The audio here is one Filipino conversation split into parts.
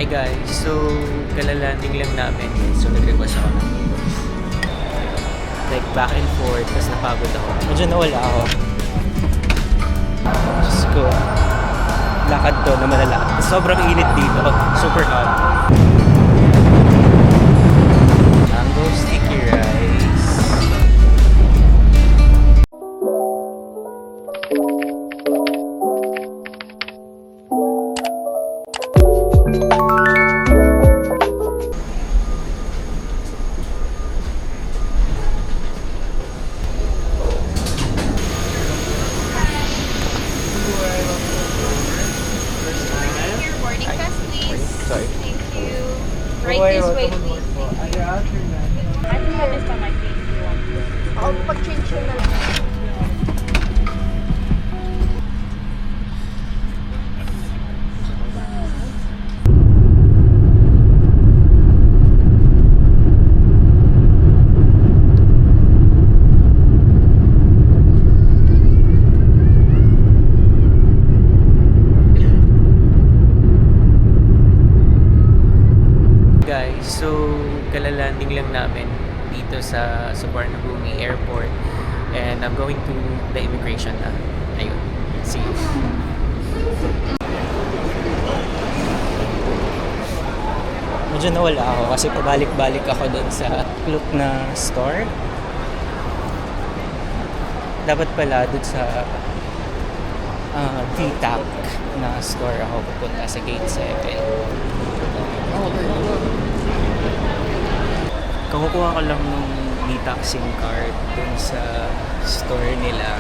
Hi guys, so kalalanding lang namin. So nag-request ako ng like back and forth, tapos napagod ako. Medyo nawala ako. Diyos ko, lakad to na malala. Sobrang init dito, super hot. Mango sticky rice. Sorry. Thank you. Right this way, please. I can have this on my face if you want. I'll pag-change yun na lang. Guys, so kalalanding lang namin dito sa Suvarnabhumi Airport and I'm going to the immigration na. Ayun, see you. Medyo nawala ako kasi pabalik-balik ako doon sa Klook na store. Dapat pala doon sa VTAC na store ako pupunta sa Gate 7. Kukuha ko lang nung VTAC SIM card dun sa store nila.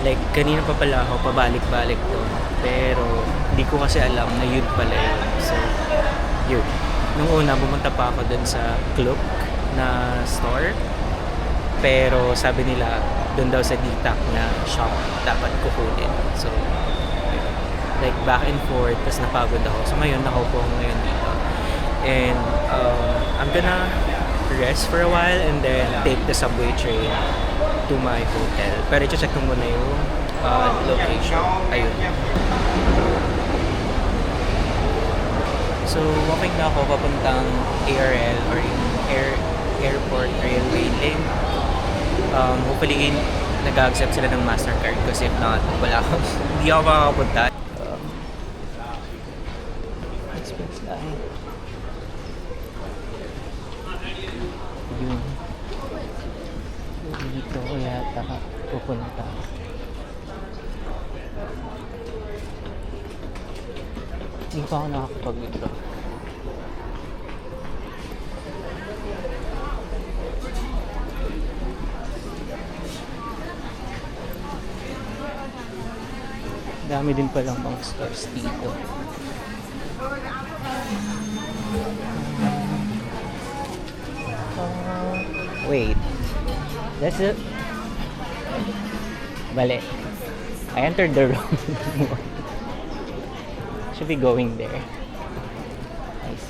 Like, kanina pa pala ako pabalik-balik doon. Pero, hindi ko kasi alam na yun pala yun. So, yun. Nung una, bumunta pa ako dun sa Klook na store. Pero, sabi nila, dun daw sa VTAC na shop dapat kukunin. So, yun. Like, back and forth, tapos napagod ako. So, ngayon, nakaupo ako ngayon dito. And, I'm gonna rest for a while and then take the subway train to my hotel. Pero i-check ko muna yung location. Ayun. So, walking na ako papuntang ARL or Airport Railway Link. Hopefully, nag-accept sila ng MasterCard kasi if not, wala ako. Hindi ako makakapunta. Express line. Yun. Dito ko yata pupunta. Hindi pa ako nakakapag-withdraw. Dami din palang mga stores dito. Wait. That's it? Bale. I entered the wrong one. Should be going there. Nice.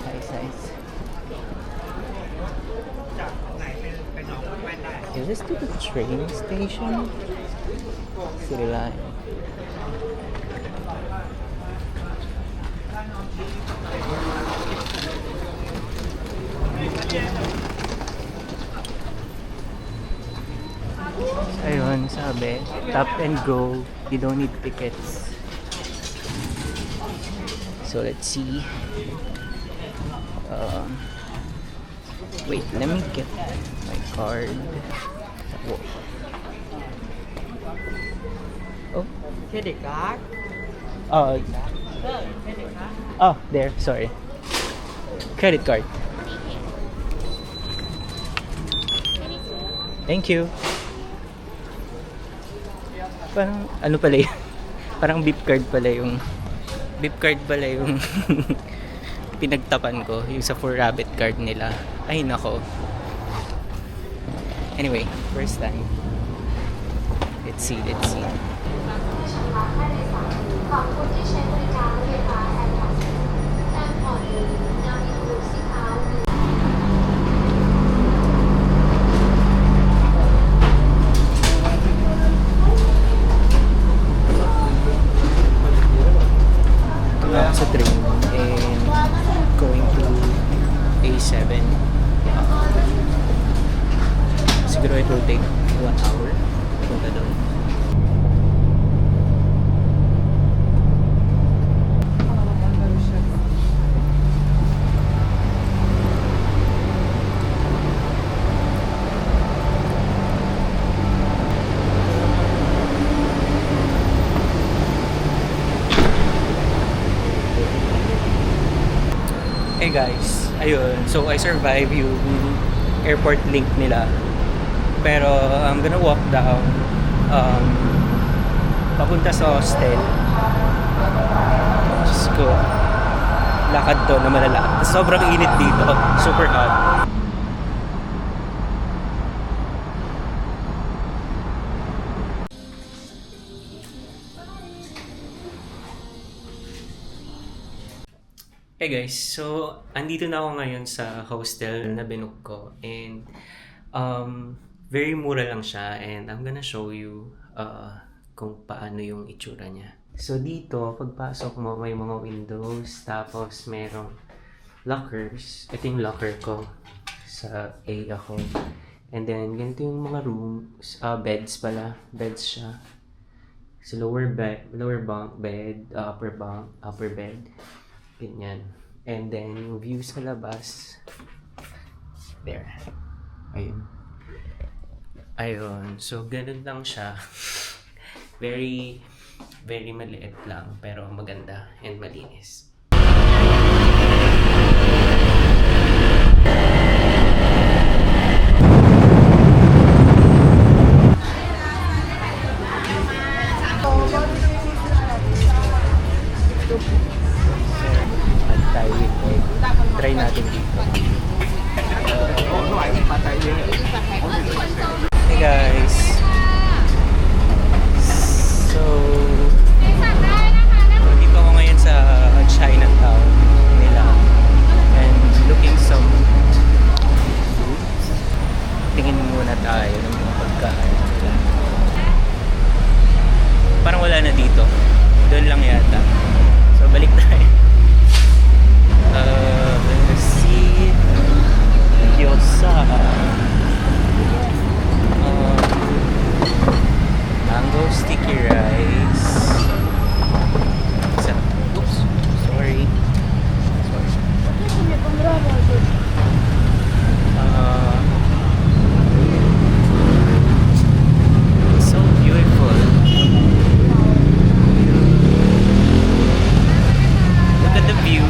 Is this to the train station? City line. Ayun, sabi, tap and go, you don't need tickets. So let's see. Wait, let me get my card. Whoa. Oh. Credit card. Oh, there, sorry. Credit card. Thank you. Parang ano pala yun? Parang beep card pala yung pinagtapan ko, yung sa 4Rabbit card nila. Ay nako. Anyway, first time. Let's see. sa train and it will take 1 hour punta doon. Hey guys, ayun. So I survived yung airport link nila. Pero I'm gonna walk down papunta sa hostel. Diyos ko. Lakad to na malala. Sobrang init dito. Super hot. Hey guys, so andito na ako ngayon sa hostel na binook ko and very mura lang siya and I'm gonna show you kung paano yung itsura niya. So dito, pagpasok mo may mga windows tapos merong lockers. Ito yung locker ko sa A ako. And then ganito yung mga rooms, beds pala, beds siya. So lower bunk bed, upper bed. Ganyan. And then, yung view sa labas. There. Ayun. Ayun. So, ganun lang siya. Very, very maliit lang. Pero maganda and malinis. Try natin dito. Hey guys. So, dito ako ngayon sa Chinatown nila. And looking some food. Tingin muna tayo ng mga pagkain nila. Parang wala na dito. Doon lang yata. So, balik tayo. Let's see. Gyoza. Mango sticky rice. Oops. Sorry. So beautiful. Look at the view.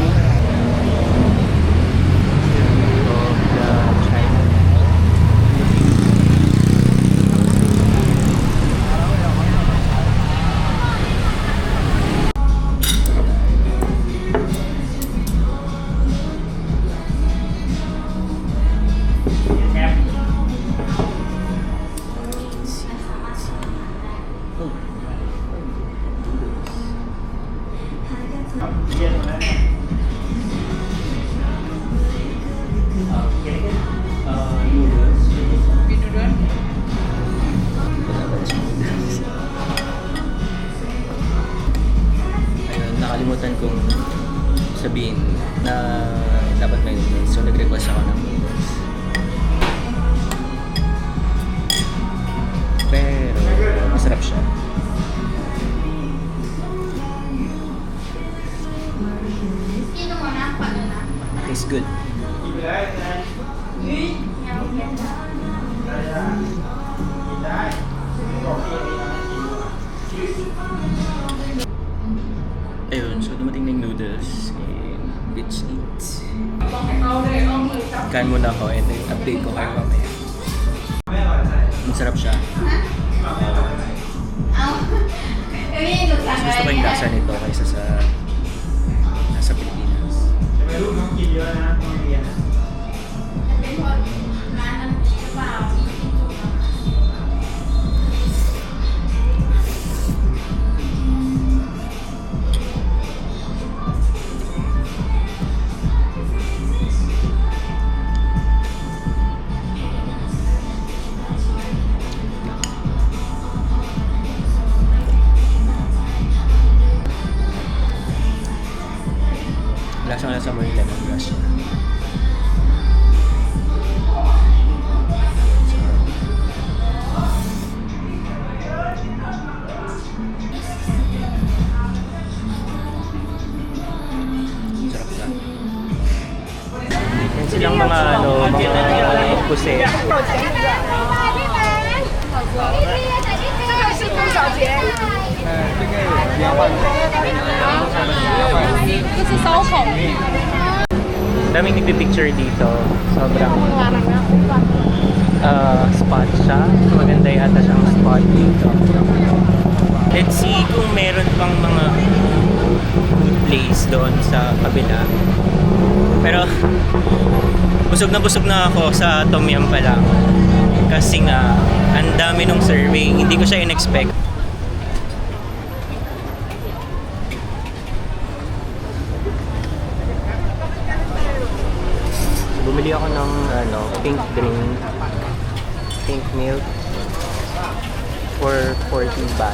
Nakalimutan kong sabihin na dapat may noodles. So nag-request ako ng noodles. Pero masarap siya. Tastes good. Ayun, so dumating na yung noodles and let's eat. Kain muna ako and then update ko kayo mamaya. Masarap siya. Mas gusto ko yung lasa nito kaysa sa nasa Pilipinas. Lasang-lasa mo yung lemongrass niya. silang mga puset. 这个是多少钱？这是烧烤。 Daming nagpipicture dito. Sobrang spot siya. Maganda yata siyang spot dito. Let's see kung meron pang mga food place doon sa kabila. Pero busog na ako sa Tom Yum pa lang. Kasi nga, ang dami nung survey. Hindi ko siya in-expect. Bumili ako ng pink drink, pink milk for 40 baht.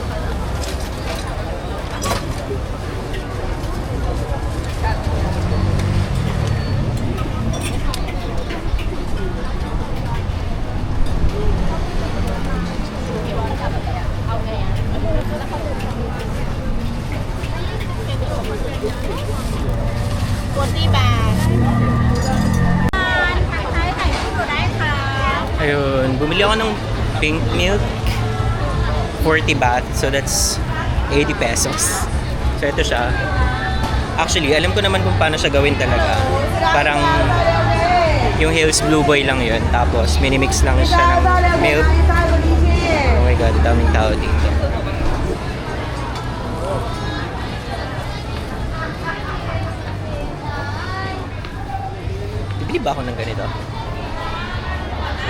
Ayun, bumili ako ng pink milk, 40 baht, so that's 80 pesos. So ito siya. Actually, alam ko naman kung paano siya gawin talaga. Parang yung Hills Blue Boy lang yun, tapos minimix lang siya ng milk. Oh my god, daming tao dito. Bibili ba ako ng ganito?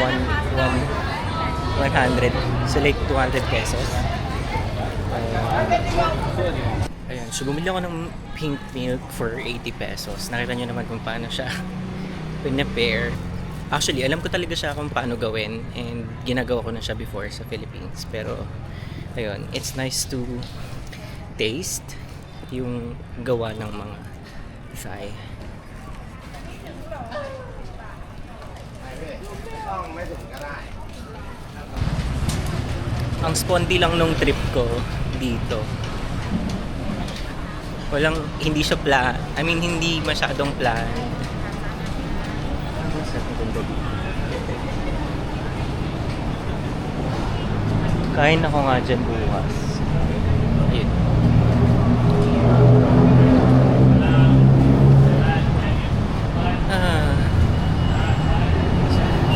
100. So like 200 pesos. Ayan, so bumili ako ng pink milk for 80 pesos. Nakita nyo naman kung paano siya pinapair. Actually, alam ko talaga siya kung paano gawin and ginagawa ko na siya before sa Philippines. Pero, ayun, it's nice to taste yung gawa ng mga Thai. Ang spondy lang nung trip ko dito. Hindi siya plan. I mean, hindi masyadong plan. Kain ako nga dyan bukas. Ayun.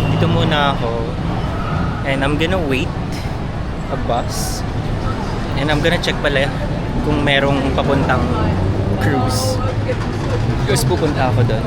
Dito muna ako. And I'm gonna wait a bus. And I'm gonna check pala kung merong papuntang cruise. Tapos pupunta ako doon.